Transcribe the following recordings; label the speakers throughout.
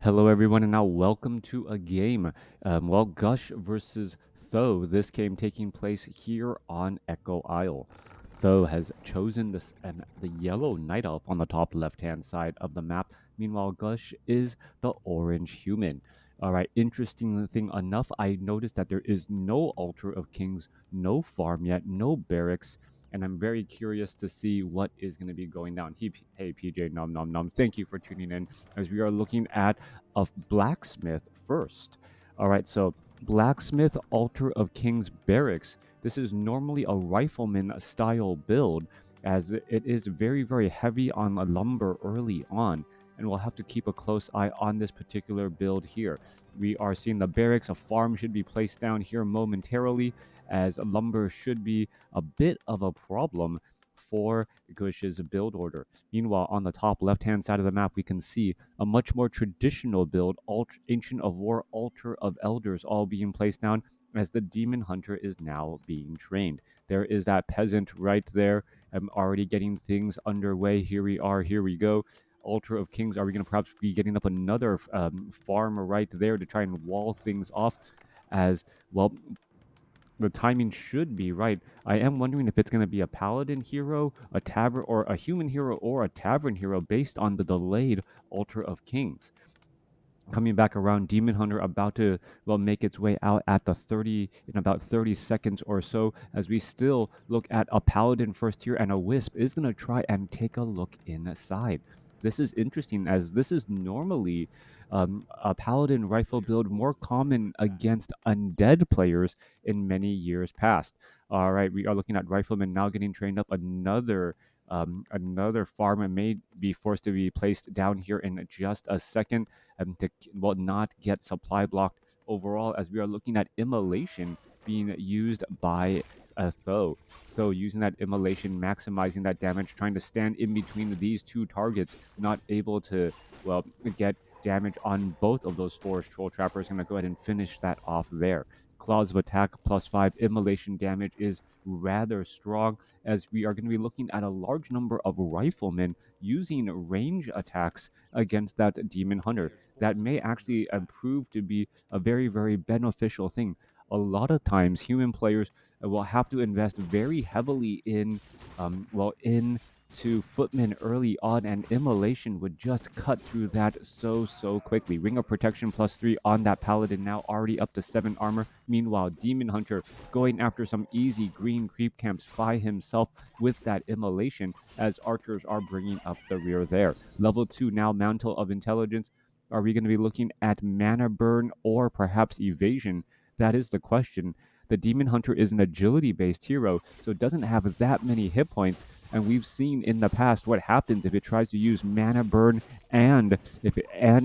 Speaker 1: Hello, everyone, and now welcome to a game. Gusch versus Tho. This game taking place here on Echo Isle. Tho has chosen the yellow night elf on the top left-hand side of the map. Meanwhile, Gusch is the orange human. All right, interesting thing enough, I noticed that there is no altar of kings, no farm yet, no barracks, and I'm very curious to see what is going to be going down. Hey, PJ, nom nom nom. Thank you for tuning in as we are looking at of blacksmith first. All right, so blacksmith altar of king's barracks. This is normally a rifleman style build, as it is very heavy on lumber early on, and we'll have to keep a close eye on this particular build here. We are seeing the barracks. A farm should be placed down here momentarily, as lumber should be a bit of a problem for Gush's build order. Meanwhile, on the top left-hand side of the map, we can see a much more traditional build, Ancient of War, Altar of Elders, all being placed down as the Demon Hunter is now being trained. There is that peasant right there. I'm already getting things underway. Here we are. Here we go. Altar of Kings. Are we going to perhaps be getting up another farm right there to try and wall things off? As well, the timing should be right. I am wondering if it's going to be a paladin hero, a tavern, or a human hero, or a tavern hero based on the delayed Altar of Kings. Coming back around, Demon Hunter about to make its way out at the 30 in about 30 seconds or so, as we still look at a paladin first here, and a wisp is going to try and take a look inside. This is interesting, as this is normally a paladin rifle build more common against undead players in many years past. All right, we are looking at riflemen now getting trained up. Another farmer may be forced to be placed down here in just a second, to not get supply blocked overall, as we are looking at immolation being used by a Tho. Tho using that immolation, maximizing that damage, trying to stand in between these two targets, not able to, get damage on both of those forest troll trappers. Going to go ahead and finish that off there. Claws of attack +5, immolation damage is rather strong, as we are going to be looking at a large number of riflemen using range attacks against that demon hunter. That may actually prove to be a very beneficial thing. A lot of times, human players will have to invest very heavily into footmen early on, and immolation would just cut through that so quickly. Ring of protection +3 on that paladin, now already up to 7 armor. Meanwhile, demon hunter going after some easy green creep camps by himself with that immolation, as archers are bringing up the rear there. Level 2 now, mantle of intelligence. Are we going to be looking at mana burn or perhaps evasion? That is the question. The Demon Hunter is an agility-based hero, so it doesn't have that many hit points, and we've seen in the past what happens if it tries to use mana burn and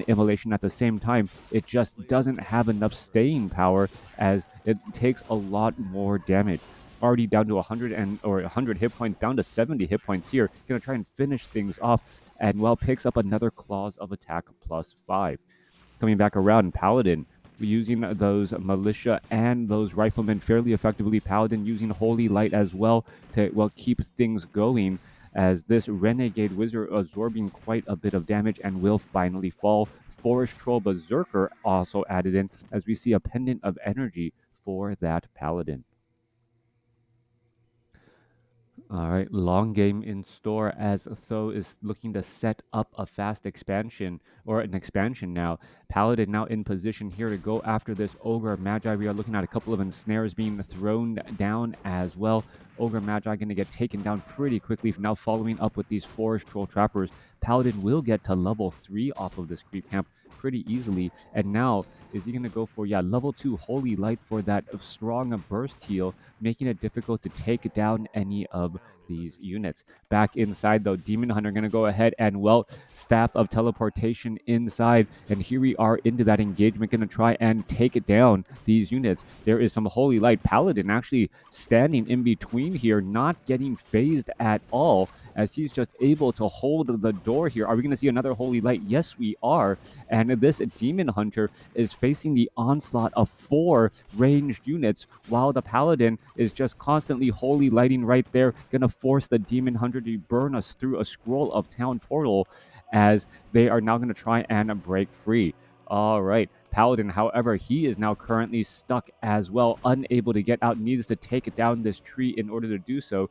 Speaker 1: immolation at the same time. It just doesn't have enough staying power, as it takes a lot more damage. Already down to 100 hit points, down to 70 hit points here. Gonna try and finish things off, and picks up another Claws of Attack +5. Coming back around, Paladin using those militia and those riflemen fairly effectively. Paladin using Holy Light as well to keep things going, as this renegade wizard absorbing quite a bit of damage and will finally fall. Forest Troll Berserker also added in, as we see a pendant of energy for that paladin. All right, long game in store, as Tho is looking to set up a fast expansion, or an expansion now. Paladin now in position here to go after this Ogre Magi. We are looking at a couple of ensnares being thrown down as well. Ogre Magi going to get taken down pretty quickly. Now following up with these Forest Troll Trappers, Paladin will get to level 3 off of this creep camp pretty easily. And now, is he going to go for, level 2 Holy Light for that strong burst heal, making it difficult to take down any of these units. Back inside, though, Demon Hunter going to go ahead and, Staff of Teleportation inside. And here we are into that engagement, going to try and take down these units. There is some Holy Light. Paladin actually standing in between here, not getting phased at all, as he's just able to hold the door here. Are we going to see another Holy Light? Yes, we are. And this Demon Hunter is facing the onslaught of 4 ranged units, while the Paladin is just constantly Holy Lighting right there, going to force the Demon Hunter to burn us through a Scroll of Town portal, as they are now going to try and break free. All right. Paladin, however, he is now currently stuck as well, unable to get out, needs to take down this tree in order to do so.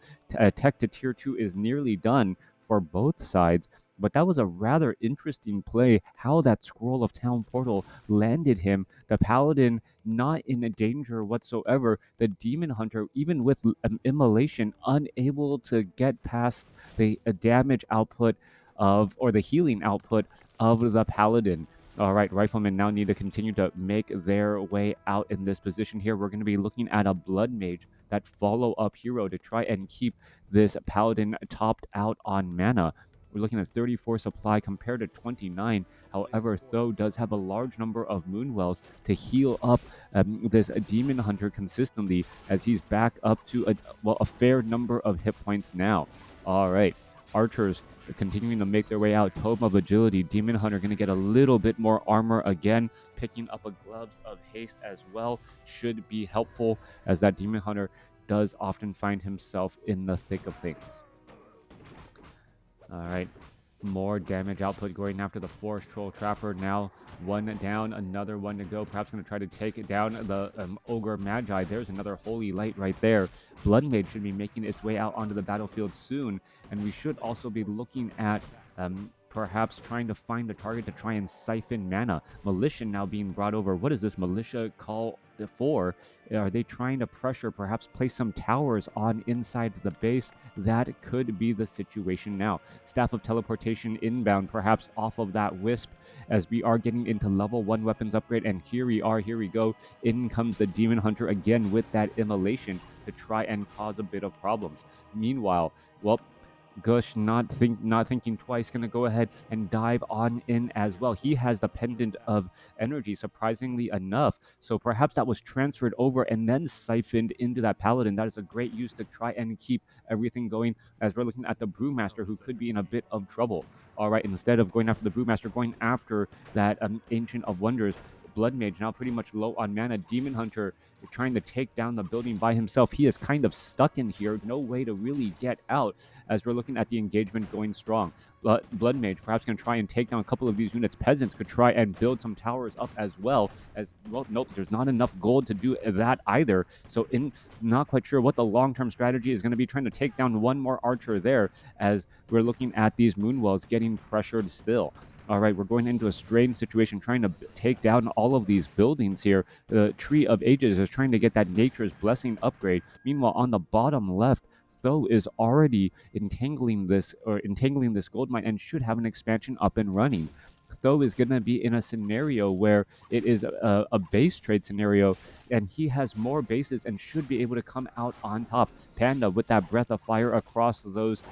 Speaker 1: Tech to tier 2 is nearly done for both sides, but that was a rather interesting play how that Scroll of Town portal landed him. The Paladin not in a danger whatsoever. The Demon Hunter, even with immolation, unable to get past the damage output of, or the healing output of the Paladin. All right, Riflemen now need to continue to make their way out in this position here. We're going to be looking at a Blood Mage, that follow-up hero, to try and keep this Paladin topped out on mana. We're looking at 34 supply compared to 29. However, Tho does have a large number of Moonwells to heal up this Demon Hunter consistently, as he's back up to a fair number of hit points now. All right. Archers continuing to make their way out. Tome of Agility. Demon Hunter going to get a little bit more armor again. Picking up a Gloves of Haste as well should be helpful, as that Demon Hunter does often find himself in the thick of things. All right. More damage output going after the Forest Troll Trapper. Now one down, another one to go. Perhaps going to try to take it down the Ogre Magi. There's another Holy Light right there. Blood Mage should be making its way out onto the battlefield soon. And we should also be looking at perhaps trying to find a target to try and siphon mana. Militia now being brought over. What is this Militia call for? Are they trying to pressure, perhaps place some towers on inside the base? That could be the situation now. Staff of Teleportation inbound, perhaps off of that Wisp, as we are getting into level 1 weapons upgrade. And here we go. In comes the Demon Hunter again with that Immolation to try and cause a bit of problems. Meanwhile, well, Gusch not thinking twice, gonna go ahead and dive on in as well. He has the Pendant of Energy, surprisingly enough, so perhaps that was transferred over and then siphoned into that Paladin. That is a great use to try and keep everything going, as we're looking at the Brewmaster, who could be in a bit of trouble. All right, instead of going after the Brewmaster, going after that Ancient of Wonders. Blood Mage now pretty much low on mana. Demon Hunter trying to take down the building by himself. He is kind of stuck in here. No way to really get out, as we're looking at the engagement going strong. Blood Mage perhaps going to try and take down a couple of these units. Peasants could try and build some towers up as well. Nope, there's not enough gold to do that either. So not quite sure what the long-term strategy is going to be, trying to take down one more archer there, as we're looking at these Moonwells getting pressured still. All right, we're going into a strange situation, trying to take down all of these buildings here. The Tree of Ages is trying to get that Nature's Blessing upgrade. Meanwhile, on the bottom left, Tho is already entangling this gold mine and should have an expansion up and running. Tho is going to be in a scenario where it is a base trade scenario, and he has more bases and should be able to come out on top. Panda with that Breath of Fire across those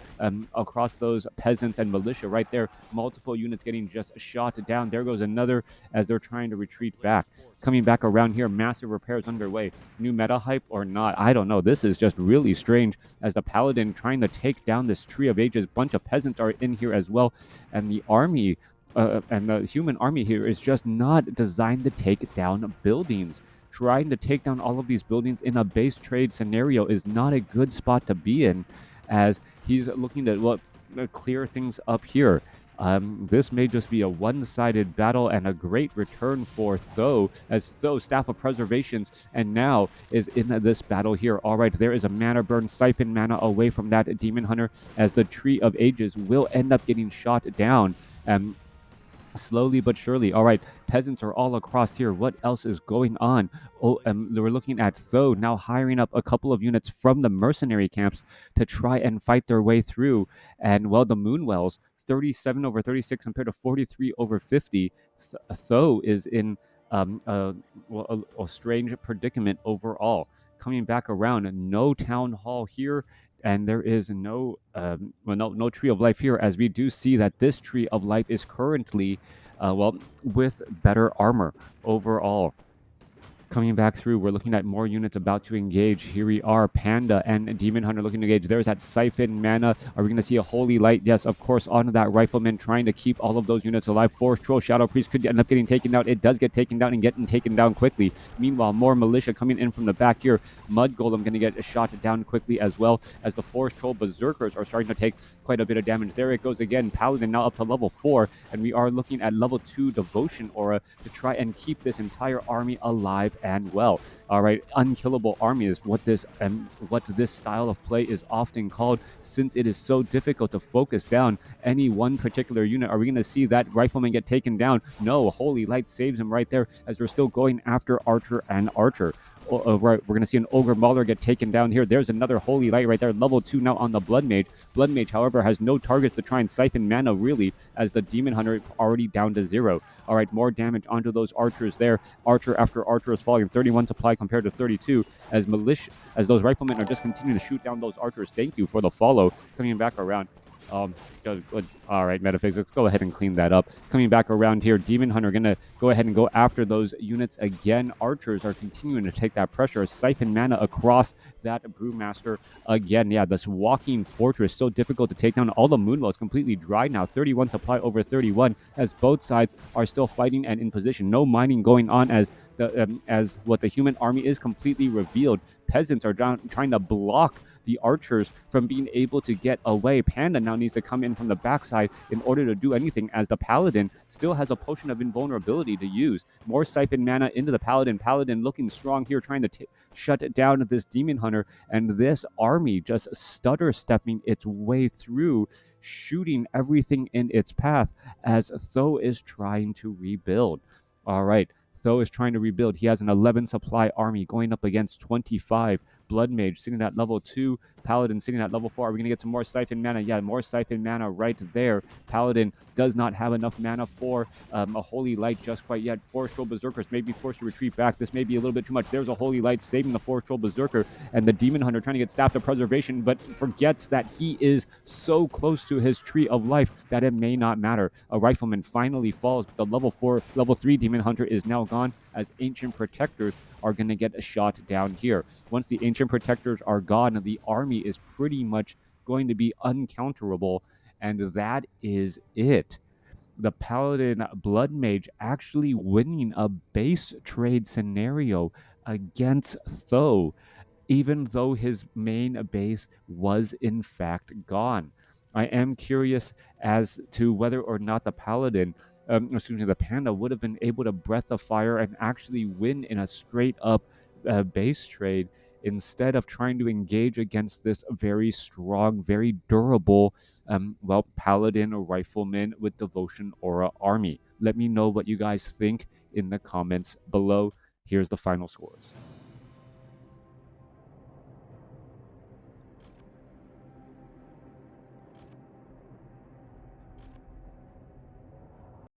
Speaker 1: peasants and militia right there. Multiple units getting just shot down. There goes another, as they're trying to retreat back. Coming back around here, massive repairs underway. New meta hype or not, I don't know. This is just really strange, as the Paladin trying to take down this Tree of Ages. Bunch of peasants are in here as well, and the army and the human army here is just not designed to take down buildings. Trying to take down all of these buildings in a base trade scenario is not a good spot to be in, as he's looking to clear things up here. This may just be a one-sided battle and a great return for Tho, as Tho, Staff of Preservations, and now is in this battle here. All right, there is a mana burn, siphon mana away from that Demon Hunter, as the Tree of Ages will end up getting shot down. Slowly but surely. All right, peasants are all across here. What else is going on? We're looking at Tho now hiring up a couple of units from the mercenary camps to try and fight their way through. And well, the Moonwells, 37 over 36 compared to 43 over 50. Tho is in a strange predicament overall. Coming back around, no town hall here. And there is no Tree of Life here, as we do see that this Tree of Life is currently, with better armor overall. coming back through. We're looking at more units about to engage. Here we are, Panda and Demon Hunter looking to engage. There's that Siphon Mana. Are we going to see a Holy Light? Yes, of course, onto that Rifleman, trying to keep all of those units alive. Force Troll, Shadow Priest could end up getting taken down. It does get taken down and getting taken down quickly. Meanwhile, more Militia coming in from the back here. Mud Golem going to get shot down quickly, as well as the Force Troll Berserkers are starting to take quite a bit of damage. There it goes again. Paladin now up to level 4, and we are looking at level 2 Devotion Aura to try and keep this entire army alive and well. All right, unkillable army is what this style of play is often called, since it is so difficult to focus down any one particular unit. Are we going to see that Rifleman get taken down? No, Holy Light saves him right there, as they're still going after Archer and Archer. Right, we're going to see an Ogre Mauler get taken down here. There's another Holy Light right there, level 2 now on the Blood Mage. Blood Mage, however, has no targets to try and siphon mana, really, as the Demon Hunter already down to 0. All right, more damage onto those Archers there. Archer after Archer is falling. 31 supply compared to 32, as those Riflemen are just continuing to shoot down those Archers. Thank you for the follow. Coming back around. Good. All right, Metaphysics, go ahead and clean that up. Coming back around here, Demon Hunter going to go ahead and go after those units again. Archers are continuing to take that pressure. Siphon mana across that Brewmaster again. Yeah, this walking fortress, so difficult to take down. All the Moonwell is completely dry now. 31 supply over 31, as both sides are still fighting and in position. No mining going on, as what the human army is completely revealed. Peasants are trying to block the Archers from being able to get away. Panda now needs to come in from the backside in order to do anything, as the Paladin still has a potion of invulnerability to use. More Siphon mana into the Paladin. Paladin looking strong here, trying to shut down this Demon Hunter, and this army just stutter stepping its way through, shooting everything in its path, as Tho is trying to rebuild. All right, Tho is trying to rebuild. He has an 11 supply army going up against 25. Blood Mage sitting at level 2. Paladin sitting at level 4. Are we going to get some more Siphon mana? Yeah, more Siphon mana right there. Paladin does not have enough mana for a Holy Light just quite yet. Force Troll Berserkers may be forced to retreat back. This may be a little bit too much. There's a Holy Light saving the Force Troll Berserker, and the Demon Hunter trying to get Staff of Preservation, but forgets that he is so close to his Tree of Life that it may not matter. A Rifleman finally falls. The level 3 Demon Hunter is now gone, as Ancient Protectors are going to get a shot down here. Once the Ancient Protectors are gone, the army is pretty much going to be uncounterable, and that is it. The Paladin Blood Mage actually winning a base trade scenario against Tho, even though his main base was in fact gone. I am curious as to whether or not the the Panda would have been able to Breath of Fire and actually win in a straight up base trade, instead of trying to engage against this very strong, very durable, Paladin or Rifleman with Devotion Aura army. Let me know what you guys think in the comments below. Here's the final scores.